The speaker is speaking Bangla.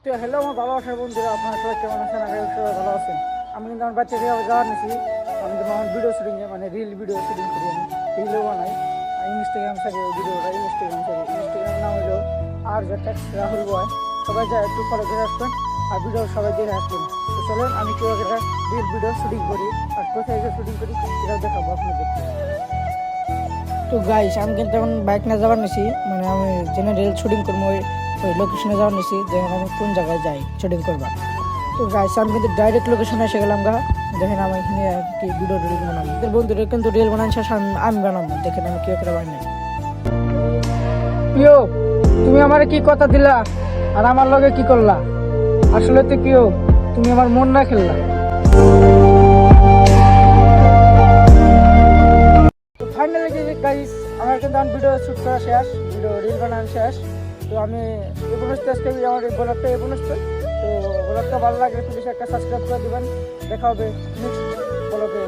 তো হ্যালো আমার ভালোবাসার বন্ধুরা, আপনারা সবাই কেমন আছেন? আগে সবাই ভালো আছেন। আমি কিন্তু আমার বাচ্চাকে যাওয়ার নিছি। আমি তো আমার ভিডিও শুটিংয়ে মানে রিল ভিডিও শুটিং করি, আমি রিলও বানাই। ইনস্টাগ্রাম থেকে ভিডিওটা ইনস্টাগ্রাম নাম হলো আর টেক্স রাহুল বয়। সবাই যা একটু ফলো করে আসবেন আর ভিডিও সবাই দেখে আসবেন। তো চলেন আমি কীভাবে রিল ভিডিও শুটিং করি আর কোথায় গিয়ে শুটিং করি সেটাও দেখাবো আপনাদের। তো গাইস আমি কিন্তু এখন বাইক না যাওয়ার নিছি, মানে আমি যেখানে রিল শুটিং করবো ওই লোকেশনে যাওয়ার নিছি, দেখেন আমি কোন জায়গায় যাই শুটিং করবা। তো গাইস আমি কিন্তু ডাইরেক্ট লোকেশনে এসে গেলাম গা। দেখেন আমি এখানে আর কি ভিডিও রিল বানাবো, বন্ধুরা কিন্তু রিল বানান শেষ আমি বানাবো। দেখেন আমি কি করে বানাই। প্রিয়, তুমি আমার কি কথা দিলা আর আমার লগে কি করলা? আসলে তো প্রিয়, তুমি আমার মন না খেললা। তো ফাইনালি গাইস আমার কিন্তু ভিডিও শুট করা শেষ, ভিডিও রিল বানানো শেষ। তো আমি এই বনস্তে আজকে আমার এই ব্লগটা এই বনস্তে। তো ব্লগটা ভালো লাগলে প্লিজ একটা সাবস্ক্রাইব করে দেবেন। দেখা হবে নেক্সট ব্লগে।